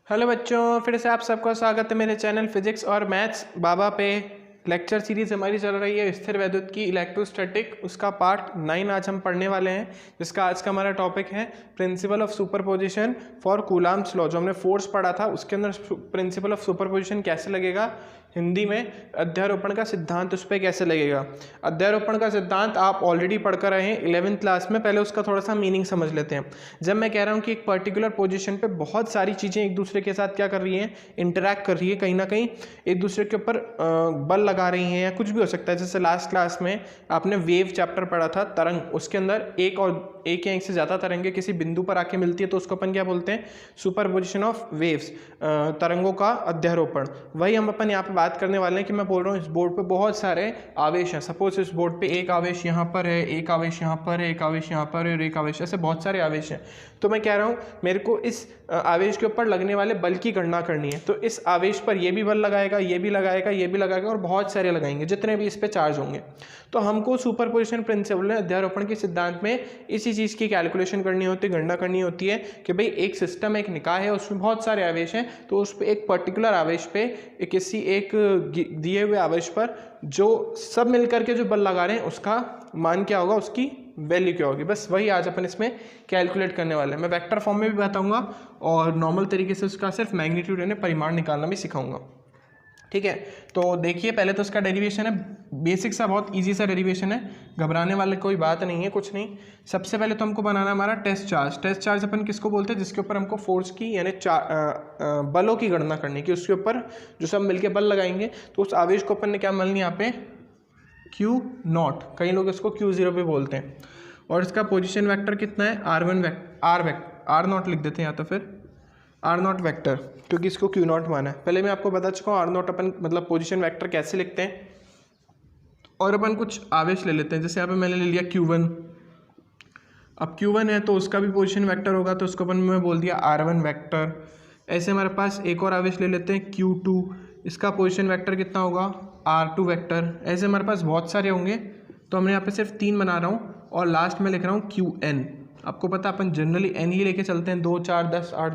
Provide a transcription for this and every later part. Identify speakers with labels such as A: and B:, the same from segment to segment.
A: Hello बच्चों, फिर से आप सबका स्वागत है मेरे चैनल फिजिक्स और मैथ्स बाबा पे। लेक्चर सीरीज हमारी चल रही है स्थिर वैद्युत की इलेक्ट्रोस्टैटिक, उसका पार्ट 9 आज हम पढ़ने वाले हैं, जिसका आज का हमारा टॉपिक है principle of superposition for Coulomb's law. जो हमने फोर्स पढ़ा था उसके अंदर प्रिंसिपल ऑफ सुपरपोजिशन कैसे लगेगा, हिंदी में अध्यारोपण का सिद्धांत उस पर कैसे लगेगा। अध्यारोपण का सिद्धांत आप ऑलरेडी पढ़कर आए हैं 11th क्लास में। पहले उसका थोड़ा सा मीनिंग समझ लेते हैं। जब मैं कह रहा हूँ कि एक पर्टिकुलर पोजीशन पे बहुत सारी चीज़ें एक दूसरे के साथ क्या कर रही हैं, इंटरैक्ट कर रही है, कहीं ना कहीं एक दूसरे के ऊपर बल लगा रही हैं या कुछ भी हो सकता है। जैसे लास्ट क्लास में आपने वेव चैप्टर पढ़ा था, तरंग, उसके अंदर एक या एक से ज़्यादा तरंगें किसी बिंदु पर आके मिलती है तो उसको अपन क्या बोलते हैं, सुपरपोजिशन ऑफ वेव्स, तरंगों का अध्यारोपण। वही हम अपन यहाँ पे बात करने वाले हैं कि मैं बोल रहा हूँ इस बोर्ड पे बहुत सारे आवेश हैं। सपोज इस बोर्ड पे एक आवेश यहाँ पर है, एक आवेश यहाँ पर है, एक आवेश यहाँ पर है और एक आवेश, ऐसे बहुत सारे आवेश हैं। तो मैं कह रहा हूँ मेरे को इस आवेश के ऊपर लगने वाले बल की गणना करनी है। तो इस आवेश पर ये भी बल लगाएगा, ये भी लगाएगा, ये भी लगाएगा और बहुत सारे लगाएंगे, जितने भी इस पे चार्ज होंगे। तो हमको सुपरपोजिशन प्रिंसिपल में, अध्यारोपण के सिद्धांत में इसी चीज़ की कैलकुलेशन करनी होती है, गणना करनी होती है कि भाई एक सिस्टम, एक निकाय है, उसमें बहुत सारे आवेश हैं, तो उस पर एक पर्टिकुलर आवेश पे किसी एक दिए हुए आवेश पर जो सब मिलकर के जो बल लगा रहे हैं उसका मान क्या होगा, उसकी वैल्यू क्या होगी। बस वही आज अपन इसमें कैलकुलेट करने वाले हैं। मैं वेक्टर फॉर्म में भी बताऊंगा और नॉर्मल तरीके से उसका सिर्फ मैग्नीट्यूड यानी परिमाण निकालना भी सिखाऊंगा। ठीक है, तो देखिए पहले तो उसका डेरिवेशन है, बेसिक सा, बहुत इजी सा डेरिवेशन है, घबराने वाले कोई बात नहीं है, कुछ नहीं। सबसे पहले तो हमको बनाना हमारा टेस्ट चार्ज। टेस्ट चार्ज अपन किसको बोलते हैं, जिसके ऊपर हमको फोर्स की यानी बलों की गणना करनी कि उसके ऊपर जो सब मिलके बल लगाएंगे तो उस आवेश को अपन ने क्या मान लिया यहाँ पे, Q0, कई लोग इसको Q0 भी बोलते हैं। और इसका पोजीशन वेक्टर कितना है, R0 लिख देते हैं या तो फिर R0 वेक्टर, क्योंकि इसको Q0 माना है। पहले मैं आपको बता चुका हूँ R0 अपन मतलब पोजीशन वेक्टर कैसे लिखते हैं। और अपन कुछ आवेश ले लेते हैं, जैसे यहाँ पे मैंने ले लिया Q1। अब Q1 है तो उसका भी पोजीशन वेक्टर होगा, तो उसको अपन में बोल दिया R1 वेक्टर। ऐसे हमारे पास एक और आवेश ले लेते हैं Q2, इसका पोजीशन वेक्टर कितना होगा, R2 वेक्टर। ऐसे हमारे पास बहुत सारे होंगे, तो हमने यहाँ पे सिर्फ 3 बना रहा हूँ और लास्ट में लिख रहा हूँ Qn। आपको पता अपन जनरली n ही लेके चलते हैं, 2 4 10 8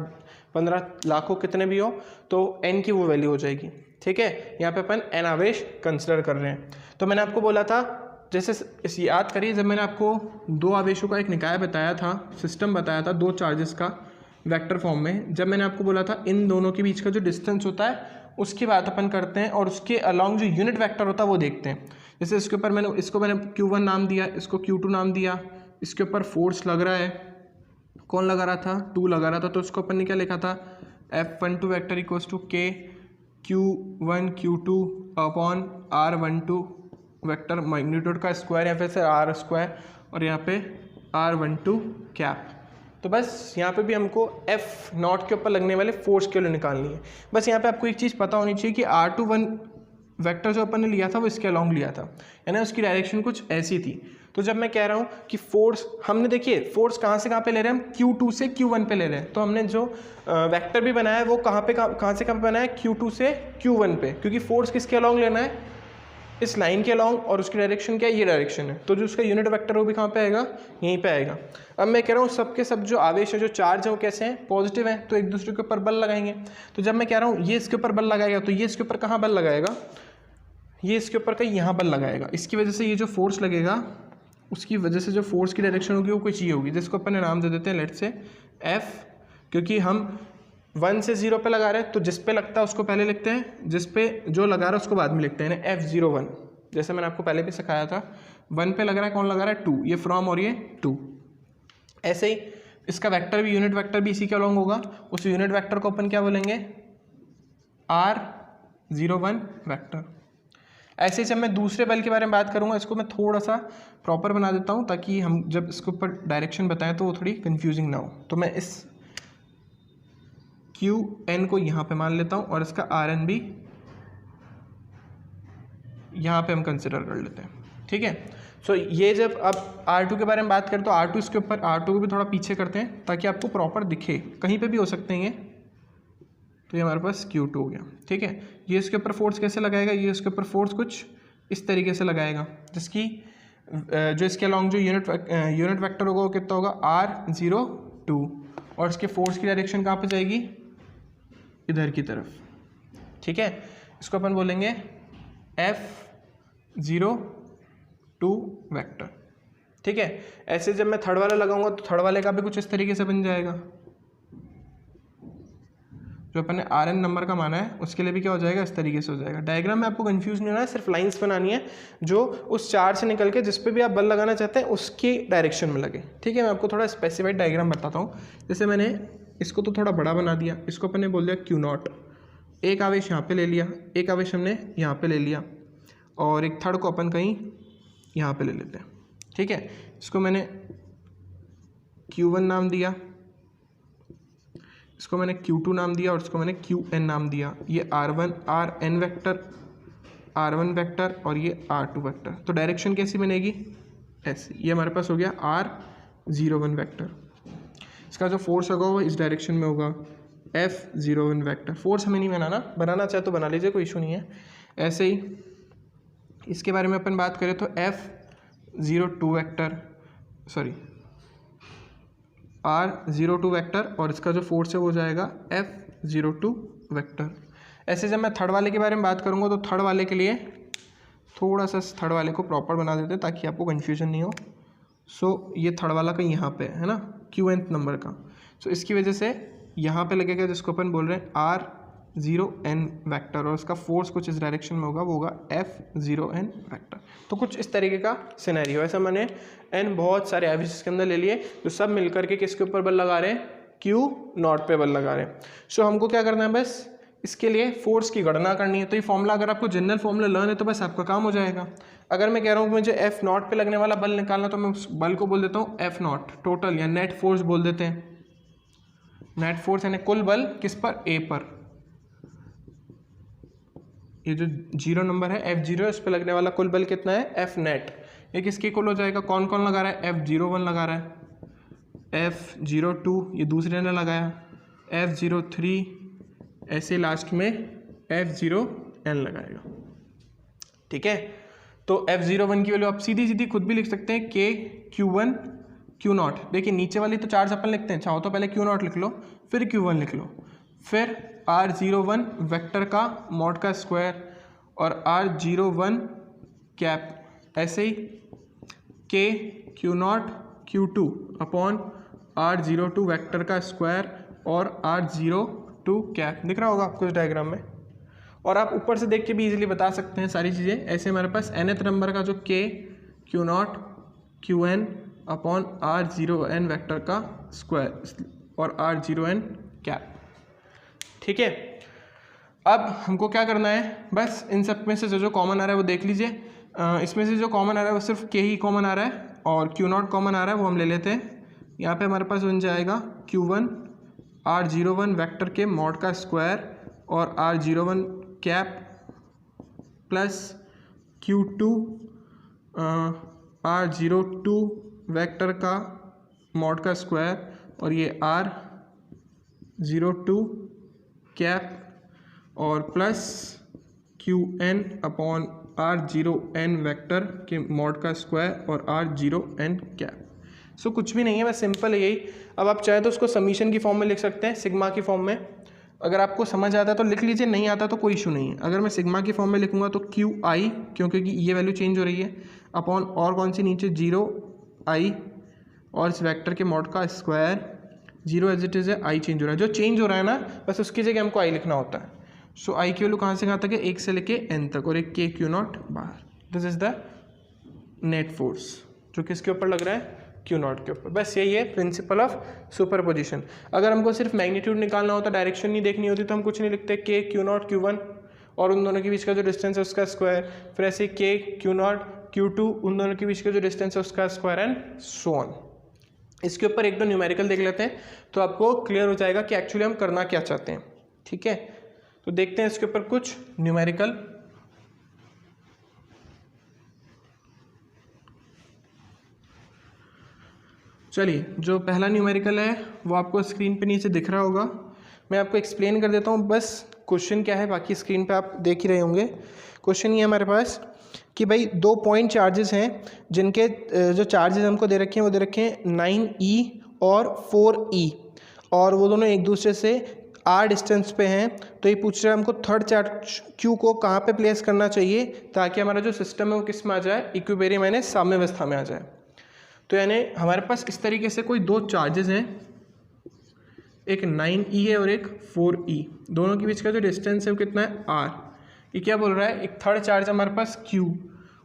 A: 15 लाखों कितने भी हो तो n की वो वैल्यू हो जाएगी। ठीक है, यहाँ पे अपन n आवेश कंसिडर कर रहे हैं। तो मैंने आपको बोला था, जैसे इस याद करिए, जब मैंने आपको 2 आवेशों का एक निकाय बताया था, सिस्टम बताया था 2 चार्जेस का वेक्टर फॉर्म में, जब मैंने आपको बोला था इन दोनों के बीच का जो डिस्टेंस होता है उसकी बात अपन करते हैं और उसके अलॉन्ग जो यूनिट वेक्टर होता है वो देखते हैं। जैसे इसके ऊपर इसको मैंने Q1 नाम दिया, इसको Q2 नाम दिया, इसके ऊपर फोर्स लग रहा है, कौन लगा रहा था, 2 लगा रहा था, तो उसको अपन ने क्या लिखा था, F12 vector equals to K Q1 Q2 upon R12 vector, magnitude का स्क्वायर या फिर से R स्क्वायर और यहाँ पे R12 कैप। तो बस यहाँ पे भी हमको F0 के ऊपर लगने वाले फोर्स के लिए निकालनी है। बस यहाँ पे आपको एक चीज़ पता होनी चाहिए कि R21 वेक्टर जो अपन ने लिया था वो इसके अलॉन्ग लिया था, यानी उसकी डायरेक्शन कुछ ऐसी थी। तो जब मैं कह रहा हूँ कि फोर्स, हमने देखिए फोर्स कहाँ से कहाँ पे ले रहे हैं, हम Q2 से Q1 पे ले रहे हैं। तो हमने जो वेक्टर भी बनाया है वो कहाँ से कहाँ पे बनाया है, Q2 से Q1 पे, क्योंकि फोर्स किसके अलॉन्ग लेना है, इस लाइन के अलॉन्ग, और उसकी डायरेक्शन क्या है, ये डायरेक्शन है। तो जो उसका यूनिट वेक्टर वो भी कहाँ पे आएगा, यहीं पे आएगा। अब मैं कह रहा हूँ सबके सब जो आवेश है, जो चार्ज है, वो कैसे हैं, पॉजिटिव है, तो एक दूसरे के ऊपर बल लगाएंगे। तो जब मैं कह रहा हूँ ये इसके ऊपर बल लगाएगा, तो ये इसके ऊपर कहाँ बल लगाएगा, ये इसके ऊपर कहीं यहाँ बल लगाएगा। इसकी वजह से ये जो फोर्स लगेगा, उसकी वजह से जो फोर्स की डायरेक्शन होगी वो कुछ ये होगी, जिसको अपन नाम दे देते हैं लेट से F, क्योंकि हम 1 से 0 पे लगा रहे हैं तो जिस पे लगता है उसको पहले लिखते हैं, जिस पे जो लगा रहा है उसको बाद में लिखते हैं, यानी F01। जैसे मैंने आपको पहले भी सिखाया था, 1 पे लग रहा है, कौन लगा रहा है, 2, ये फ्रॉम और ये 2। ऐसे ही इसका वेक्टर भी, यूनिट वेक्टर भी इसी के अलॉन्ग होगा। उस यूनिट वेक्टर को अपन क्या बोलेंगे, R01 वेक्टर। ऐसे ही जब मैं दूसरे बल के बारे में बात करूंगा, इसको मैं थोड़ा सा प्रॉपर बना देता हूं ताकि हम जब इसके ऊपर डायरेक्शन बताएं तो वो थोड़ी कंफ्यूजिंग ना हो। तो मैं इस Qn को यहाँ पे मान लेता हूँ और इसका Rn भी यहाँ पे हम कंसिडर कर लेते हैं। ठीक है, सो ये जब अब R2 के बारे में बात करें तो R2 इसके ऊपर, R2 को भी थोड़ा पीछे करते हैं ताकि आपको प्रॉपर दिखे, कहीं पे भी हो सकते हैं ये। तो ये हमारे पास Q2 हो गया। ठीक है, ये इसके ऊपर फोर्स कैसे लगाएगा, ये इसके ऊपर फोर्स कुछ इस तरीके से लगाएगा, जिसकी जो इसके अलॉन्ग जो यूनिट वेक्टर होगा वो कितना होगा, R02, और इसके फोर्स की डायरेक्शन कहाँ पे जाएगी, इधर की तरफ, ठीक है। इसको अपन बोलेंगे F02 वेक्टर, ठीक है। ऐसे जब मैं थर्ड वाला लगाऊंगा तो थर्ड वाले का भी कुछ इस तरीके से बन जाएगा। जो अपन ने Rn नंबर का माना है उसके लिए भी क्या हो जाएगा, इस तरीके से हो जाएगा। डायग्राम में आपको कंफ्यूज नहीं होना है, सिर्फ लाइंस बनानी है जो उस चार से निकल के जिस पे भी आप बल लगाना चाहते हैं उसकी डायरेक्शन में लगे, ठीक है। मैं आपको थोड़ा स्पेसिफाइड डायग्राम बताता हूँ। जैसे मैंने इसको तो थोड़ा बड़ा बना दिया, इसको अपन ने बोल दिया Q0, एक आवेश यहाँ पे ले लिया, एक आवेश हमने यहाँ पे ले लिया, और एक थर्ड को अपन कहीं यहाँ पे ले लेते हैं, ठीक है। इसको मैंने Q1 नाम दिया, इसको मैंने Q2 नाम दिया, और इसको मैंने Qn नाम दिया। ये Rn वेक्टर, R1 वेक्टर और ये R2 वेक्टर। तो डायरेक्शन कैसी बनेगी, ऐसी। ये हमारे पास हो गया R01 वेक्टर। इसका जो फोर्स होगा वो इस डायरेक्शन में होगा, F01 वेक्टर। फोर्स हमें नहीं बनाना चाहे तो बना लीजिए, कोई इशू नहीं है। ऐसे ही इसके बारे में अपन बात करें तो F02 vector, sorry R02 vector, और इसका जो फोर्स है वो जाएगा F02 वेक्टर। ऐसे जब मैं थर्ड वाले के बारे में बात करूँगा तो थर्ड वाले के लिए थोड़ा सा थर्ड वाले को प्रॉपर बना देते हैं ताकि आपको कन्फ्यूजन नहीं हो। सो ये थर्ड वाला का यहाँ पे है ना, Qnth नंबर का। सो इसकी वजह से यहाँ पे लगेगा जिसको अपन बोल रहे हैं R0n वेक्टर, और उसका फोर्स कुछ इस डायरेक्शन में होगा, वो होगा F0n वेक्टर। तो कुछ इस तरीके का सिनेरियो। ऐसा मैंने n बहुत सारे एवरेज के अंदर ले लिए जो सब मिलकर के किसके ऊपर बल लगा रहे हैं, Q0 पे बल लगा रहे हैं। सो हमको क्या करना है, बस इसके लिए फोर्स की गणना करनी है। तो ये फॉर्मूला अगर आपको जनरल फॉर्मूला लर्न है तो बस आपका काम हो जाएगा। अगर मैं कह रहा हूँ कि मुझे F0 पे लगने वाला बल निकालना, तो मैं उस बल को बोल देता हूँ F0 टोटल, या नेट फोर्स बोल देते हैं। नेट फोर्स यानी कुल बल किस पर, A पर। ये जो 0 नंबर है F0, इस पर लगने वाला कुल बल कितना है, F नेट। ये किसके कुल हो जाएगा, कौन कौन लगा रहा है, F01 लगा रहा है, F02 ये दूसरे ने लगाया, F03, ऐसे लास्ट में F0n लगाएगा, ठीक है। तो F01 की वैल्यू आप सीधी सीधी खुद भी लिख सकते हैं, K Q1 Q0। देखिए नीचे वाली तो चार्ज अपन लिखते हैं, चाहो तो पहले Q0 लिख लो, फिर Q1 लिख लो, फिर R01 वेक्टर का मॉड का स्क्वायर और R01 कैप, ऐसे ही K Q0 Q2 upon R02 vector का स्क्वायर और R02 कैप। दिख रहा होगा आपको इस डायग्राम में, और आप ऊपर से देख के भी इजीली बता सकते हैं सारी चीज़ें। ऐसे हमारे पास nth नंबर का जो K Q0 Qn upon R0n vector का स्क्वायर और R0n कैप, ठीक है। अब हमको क्या करना है, बस इन सब में से जो कॉमन आ रहा है वो देख लीजिए। इसमें से जो कॉमन आ रहा है वो सिर्फ K ही कॉमन आ रहा है, और Q0 कॉमन आ रहा है, वो हम ले लेते हैं। यहाँ पे हमारे पास बन जाएगा Q1 R01 वेक्टर के मॉड का स्क्वायर और R01 cap plus Q2 R02 vector का मॉड का स्क्वायर और ये R02 कैप और plus Qn upon R0n vector के मॉड का स्क्वायर और R0n कैप। सो कुछ भी नहीं है, बस सिंपल है यही। अब आप चाहे तो उसको समीशन की फॉर्म में लिख सकते हैं, सिग्मा की फॉर्म में। अगर आपको समझ आता है तो लिख लीजिए, नहीं आता तो कोई इशू नहीं है। अगर मैं सिग्मा की फॉर्म में लिखूंगा तो QI, क्योंकि ये वैल्यू चेंज हो रही है, अपॉन और कौन सी नीचे 0I और इस वेक्टर के मॉड का स्क्वायर, 0 एज इट इज़ है, I चेंज हो रहा है। जो चेंज हो रहा है ना, बस उसकी जगह हमको I लिखना होता है। सो I की वैल्यू कहाँ से कहाँ तक है, 1 से लेके n तक, और एक K Q0 बाहर। This is the net force जो किसके ऊपर लग रहा है, Q0 के ऊपर। बस यही है प्रिंसिपल ऑफ सुपरपोजिशन। अगर हमको सिर्फ मैग्नीट्यूड निकालना होता, डायरेक्शन नहीं देखनी होती, तो हम कुछ नहीं लिखते, K Q0 Q1 और उन दोनों के बीच का जो डिस्टेंस है उसका स्क्वायर, फिर ऐसे K Q0 Q2 उन दोनों के बीच का जो डिस्टेंस है उसका स्क्वायर, एंड सो ऑन। इसके ऊपर एक दो न्यूमेरिकल देख लेते हैं तो आपको क्लियर हो जाएगा कि एक्चुअली हम करना क्या चाहते हैं, ठीक है। तो देखते हैं इसके ऊपर कुछ न्यूमेरिकल। चलिए, जो पहला न्यूमेरिकल है वो आपको स्क्रीन पे नीचे दिख रहा होगा। मैं आपको एक्सप्लेन कर देता हूँ बस क्वेश्चन क्या है, बाकी स्क्रीन पे आप देख ही रहे होंगे। क्वेश्चन ये हमारे पास कि भाई 2 पॉइंट चार्जेस हैं जिनके जो चार्जेस हमको दे रखे हैं वो दे रखे हैं 9E और 4E, और वो दोनों एक दूसरे से r डिस्टेंस पे हैं, तो ये पूछ रहा है हमको थर्ड चार्ज q को कहाँ पे प्लेस करना चाहिए ताकि हमारा जो सिस्टम है वो किस में आ जाए, इक्विलिब्रियम यानी साम्यावस्था में आ जाए। तो यानी हमारे पास इस तरीके से कोई दो चार्जेस हैं, एक 9e है और एक 4e, दोनों के बीच का जो डिस्टेंस है वो कितना है r। ये क्या बोल रहा है, एक थर्ड चार्ज हमारे पास q,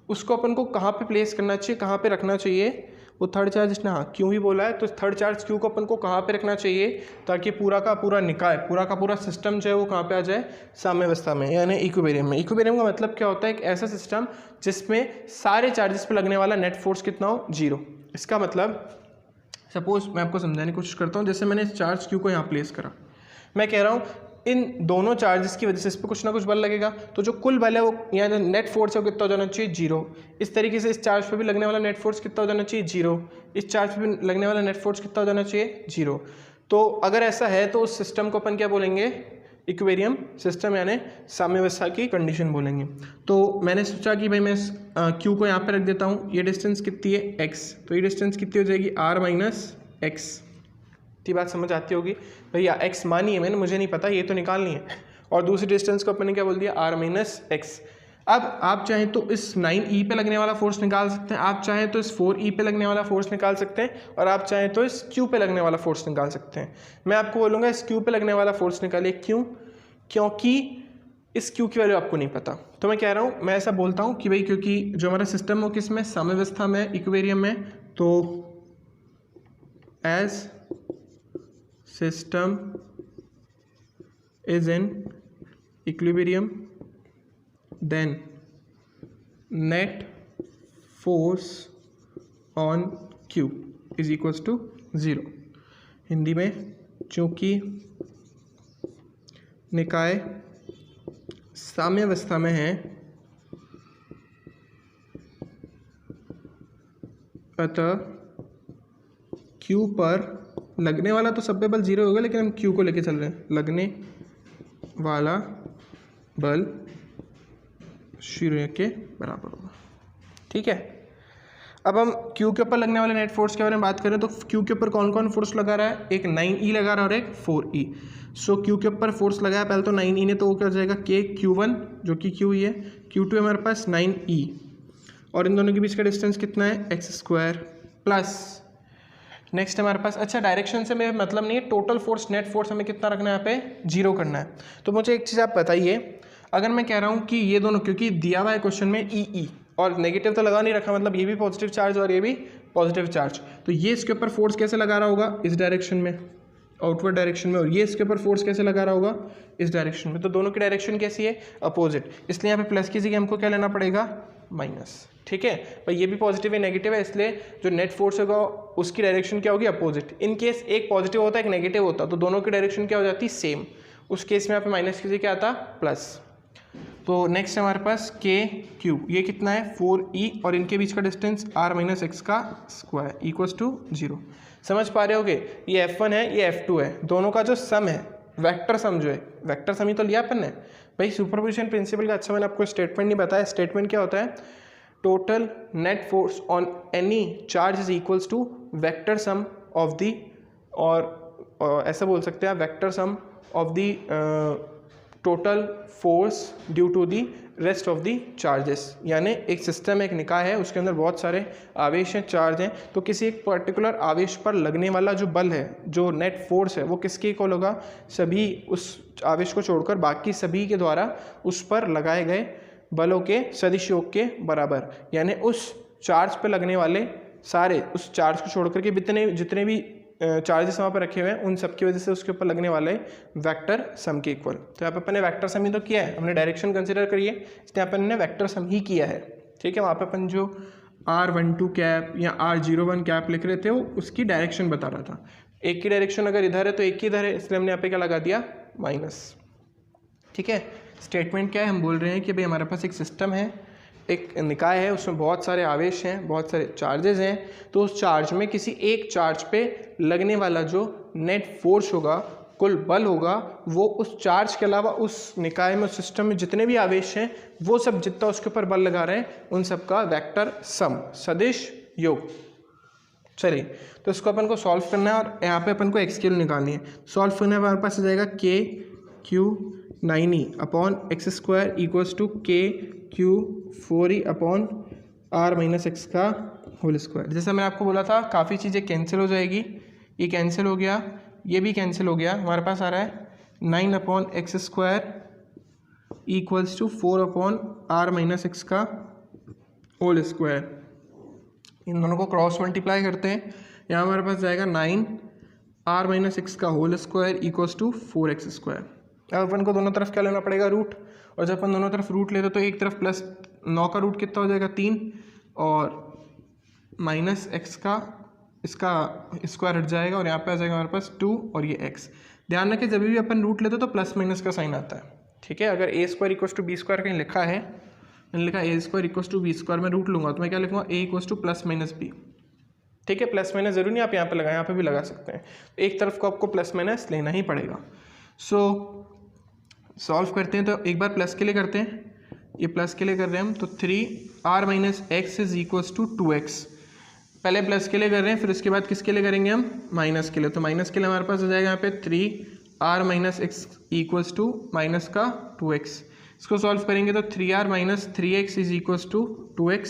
A: उसको अपन को कहाँ पे प्लेस करना चाहिए, कहाँ पे रखना चाहिए, वो थर्ड चार्ज इसने हाँ क्यों ही बोला है, तो थर्ड चार्ज क्यू को अपन को कहाँ पे रखना चाहिए ताकि पूरा का पूरा निकाय, पूरा का पूरा सिस्टम जो है वो कहाँ पे आ जाए, साम्यावस्था में यानी इक्विलिब्रियम में। इक्विलिब्रियम का मतलब क्या होता है, एक ऐसा सिस्टम जिसमें सारे चार्जेस पे लगने वाला नेट फोर्स कितना हो, 0। इसका मतलब सपोज मैं आपको समझाने की कोशिश करता हूँ, जैसे मैंने चार्ज क्यू को यहाँ प्लेस करा, मैं कह रहा हूँ इन दोनों चार्जेस की वजह से इस पर कुछ ना कुछ बल लगेगा, तो जो कुल बल है वो यहाँ जो नेट फोर्स है वो कितना हो जाना चाहिए, 0। इस तरीके से इस चार्ज पे भी लगने वाला नेट फोर्स कितना हो जाना चाहिए, 0। इस चार्ज पे भी लगने वाला नेट फोर्स कितना हो जाना चाहिए, 0। तो अगर ऐसा है तो उस सिस्टम को अपन क्या बोलेंगे, इक्विलिब्रियम सिस्टम यानी साम्यावस्था की कंडीशन बोलेंगे। तो मैंने सोचा कि भाई मैं क्यू को यहाँ पे रख देता हूँ, ये डिस्टेंस कितनी है, x, तो ये डिस्टेंस कितनी हो जाएगी, r माइनस एक्स। इतनी बात समझ आती होगी भैया, x मानी है मैंने, मुझे नहीं पता, ये तो निकालनी है। और दूसरी डिस्टेंस को अपन ने क्या बोल दिया, r माइनस एक्स। अब आप चाहें तो इस 9e पे लगने वाला फोर्स निकाल सकते हैं, आप चाहें तो इस 4e पे लगने वाला फोर्स निकाल सकते हैं, और आप चाहें तो इस q पे लगने वाला फोर्स निकाल सकते हैं। मैं आपको बोलूँगा इस q पे लगने वाला फोर्स निकालिए, क्यों, क्योंकि इस q की वैल्यू आपको नहीं पता। तो मैं कह रहा हूँ, मैं ऐसा बोलता हूँ कि भाई क्योंकि जो हमारा सिस्टम हो किस में, साम्यावस्था में, इक्विलिब्रियम में, तो as system is in equilibrium then net force on q is equals to 0। Hindi में, चूँकि निकाय साम्यावस्था में है अतः q पर लगने वाला तो सब पे बल 0 होगा, लेकिन हम q को लेके चल रहे हैं, लगने वाला बल 0 के बराबर होगा। ठीक है, अब हम q के ऊपर लगने वाले नेट फोर्स के बारे में बात करें तो q के ऊपर कौन कौन फोर्स लगा रहा है, एक 9e लगा रहा है और एक 4e। सो q के ऊपर फोर्स लगाया पहले तो 9e ने, तो वो क्या हो जाएगा k q1 जो कि q ही है, q2 हमारे पास 9e, और इन दोनों के बीच का डिस्टेंस कितना है, x² प्लस नेक्स्ट हमारे पास, अच्छा डायरेक्शन से मेरा मतलब नहीं है, टोटल फोर्स नेट फोर्स हमें कितना रखना है, यहाँ पे 0 करना है। तो मुझे एक चीज़ आप बताइए, अगर मैं कह रहा हूँ कि ये दोनों, क्योंकि दिया हुआ है क्वेश्चन में ई और नेगेटिव तो लगा नहीं रखा, मतलब ये भी पॉजिटिव चार्ज और ये भी पॉजिटिव चार्ज, तो ये इसके ऊपर फोर्स कैसे लगा रहा होगा, इस डायरेक्शन में, आउटवर्ड डायरेक्शन में, और ये इसके ऊपर फोर्स कैसे लगा रहा होगा, इस डायरेक्शन में। तो दोनों की डायरेक्शन कैसी है, अपोजिट, इसलिए यहाँ पे प्लस की जगह हमको क्या लेना पड़ेगा, माइनस। ठीक है भाई, ये भी पॉजिटिव है नेगेटिव है, इसलिए जो नेट फोर्स होगा उसकी डायरेक्शन क्या होगी, अपोजिट। इन केस एक पॉजिटिव होता है एक नेगेटिव होता, तो दोनों की डायरेक्शन क्या हो जाती, सेम। उस केस में यहाँ पे माइनस की जगह क्या आता, प्लस। तो नेक्स्ट हमारे पास के क्यू, ये कितना है 4e, और इनके बीच का डिस्टेंस r माइनस एक्स का स्क्वायर इक्वल्स टू 0। समझ पा रहे होगे, ये f1 है ये f2 है, दोनों का जो सम है, वेक्टर सम जो है, वेक्टर सम ही तो लिया अपन ने भाई, सुपरपोजिशन प्रिंसिपल का। अच्छा मैंने आपको स्टेटमेंट नहीं बताया, स्टेटमेंट क्या होता है, total net force on any charge is equals to vector sum of the, और ऐसा बोल सकते हैं vector sum of the total force due to the rest of the charges. यानी एक सिस्टम, एक निकाय है, उसके अंदर बहुत सारे आवेश हैं, चार्ज हैं, तो किसी एक पर्टिकुलर आवेश पर लगने वाला जो बल है, जो नेट फोर्स है, वो किसके इक्वल होगा, सभी उस आवेश को छोड़कर बाकी सभी के द्वारा उस पर लगाए गए बलों के सदिश योग के बराबर। यानी उस चार्ज पर लगने वाले सारे, उस चार्ज को छोड़ करके जितने भी चार्जेस वहाँ पर रखे हुए हैं, उन सब की वजह से उसके ऊपर लगने वाले वेक्टर सम के इक्वल। तो यहाँ पे अपन ने वेक्टर सम ही तो किया है, हमने डायरेक्शन कंसिडर करिए, इसलिए अपन ने वेक्टर सम ही किया है। ठीक है, वहाँ पे अपन जो r12 कैप या r01 कैप लिख रहे थे वो उसकी डायरेक्शन बता रहा था। एक की डायरेक्शन अगर इधर है तो एक की इधर है, इसलिए हमने यहाँ पे क्या लगा दिया, माइनस। ठीक है, स्टेटमेंट क्या है, हम बोल रहे हैं कि भाई हमारे पास एक सिस्टम है, एक निकाय है, उसमें बहुत सारे आवेश हैं, बहुत सारे चार्जेस हैं, तो उस चार्ज में किसी एक चार्ज पे लगने वाला जो नेट फोर्स होगा, कुल बल होगा, वो उस चार्ज के अलावा उस निकाय में, उस सिस्टम में जितने भी आवेश हैं, वो सब जितना उसके ऊपर बल लगा रहे हैं, उन सब का वेक्टर सम, सदिश योग। चलिए, तो इसको अपन को सॉल्व करना है और यहाँ पे अपन को एक्स की वैल्यू निकालनी है। सॉल्व करने पर हमारे पास आ जाएगा K Q 9e upon X square equals to K Q 4e upon R minus X का होल स्क्वायर। जैसे मैंने आपको बोला था काफ़ी चीज़ें कैंसिल हो जाएगी, ये कैंसिल हो गया, ये भी कैंसिल हो गया, हमारे पास आ रहा है 9 अपॉन X square equals to 4 upon R minus X का होल स्क्वायर। इन दोनों को क्रॉस मल्टीप्लाई करते हैं, यहाँ हमारे पास जाएगा 9 आर माइनस एक्स का whole square equals to 4x square. अब अपन को दोनों तरफ क्या लेना पड़ेगा, रूट, और जब अपन दोनों तरफ रूट लेते तो एक तरफ प्लस 9 का रूट कितना हो जाएगा 3 और माइनस एक्स का इसका स्क्वायर हट जाएगा और यहाँ पे आ जाएगा हमारे पास 2 और ये x। ध्यान रखें जब भी अपन रूट लेते तो प्लस माइनस का साइन आता है, ठीक है। अगर A square equals to B square कहीं लिखा है, मैंने लिखा A square equals to B square, मैं रूट लूँगा तो मैं क्या लिखूँगा A equals to plus minus B, ठीक है। प्लस माइनस जरूरी नहीं आप यहाँ पे लगाएं, यहाँ पे भी लगा सकते हैं, एक तरफ को आपको प्लस माइनस लेना ही पड़ेगा। सो सॉल्व करते हैं, तो एक बार प्लस के लिए करते हैं, ये प्लस के लिए कर रहे हैं हम, तो 3r minus X is equals to 2x। पहले प्लस के लिए कर रहे हैं, फिर उसके बाद किसके लिए करेंगे हम, माइनस के लिए। तो माइनस के लिए हमारे पास आ जाएगा यहाँ पे 3r minus X equals to minus का 2x। इसको सॉल्व करेंगे तो 3r minus 3x is equals to 2x,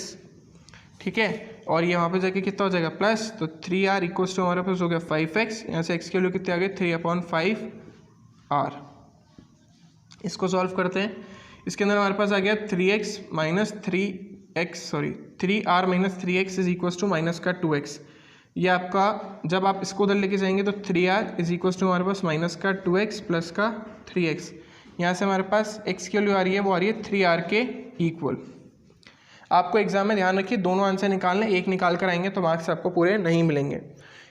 A: ठीक है। और ये वहाँ पे जाके कितना हो जाएगा प्लस, तो 3r इक्वल्स टू हमारे पास हो गया 5x, यहाँ से x के वैल्यू कितने आ गए 3/5r। इसको सॉल्व करते हैं, इसके अंदर हमारे पास आ गया 3r minus 3x is equals to minus का 2x। ये आपका जब आप इसको उधर लेके जाएंगे तो 3r इज इक्वल्स टू हमारे पास माइनस का 2x प्लस का 3x। यहाँ से हमारे पास x की वैल्यू आ रही है, वो आ रही है 3r के इक्वल। आपको एग्जाम में ध्यान रखिए दोनों आंसर निकालने, एक निकाल कर आएंगे तो मार्क्स आपको पूरे नहीं मिलेंगे।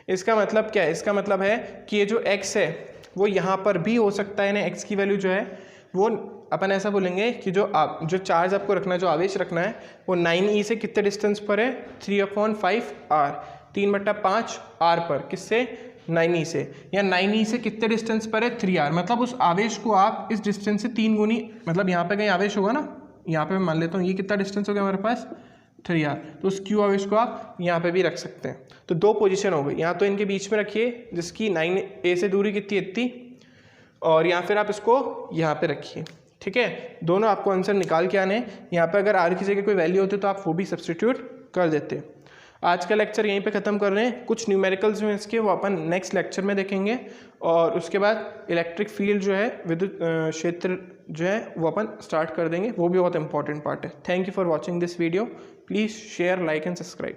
A: इसका मतलब क्या है, इसका मतलब है कि ये जो x है वो यहाँ पर भी हो सकता है ना, x की वैल्यू जो है वो अपन ऐसा बोलेंगे कि जो चार्ज आपको रखना है, जो आवेश रखना है वो 9e से कितने डिस्टेंस पर है, 3/5r, 3/5r पर, किससे 9e से, या 9e से कितने डिस्टेंस पर है 3r। मतलब उस आवेश को आप इस डिस्टेंस से 3 गुनी, मतलब यहाँ पे कहीं आवेश होगा ना, यहाँ पे मैं मान लेता हूँ ये कितना डिस्टेंस हो गया हमारे पास 3r, तो उस q आवेश को आप यहाँ पे भी रख सकते हैं। तो दो पोजीशन हो गई, यहाँ तो इनके बीच में रखिए जिसकी 9a से दूरी कितनी है इतनी, और यहाँ फिर आप इसको यहाँ पे रखिए, ठीक है। दोनों आपको आंसर निकाल के आने, यहाँ पे अगर r की जगह कोई वैल्यू होती तो आप वो भी सब्सटीट्यूट कर देते। आज का लेक्चर यहीं पे ख़त्म कर रहे हैं, कुछ न्यूमेरिकल्स जो हैं इसके वो अपन नेक्स्ट लेक्चर में देखेंगे, और उसके बाद इलेक्ट्रिक फील्ड जो है, विद्युत क्षेत्र जो है वो अपन स्टार्ट कर देंगे, वो भी बहुत इंपॉर्टेंट पार्ट है। Thank you for watching this video, please share, like and subscribe.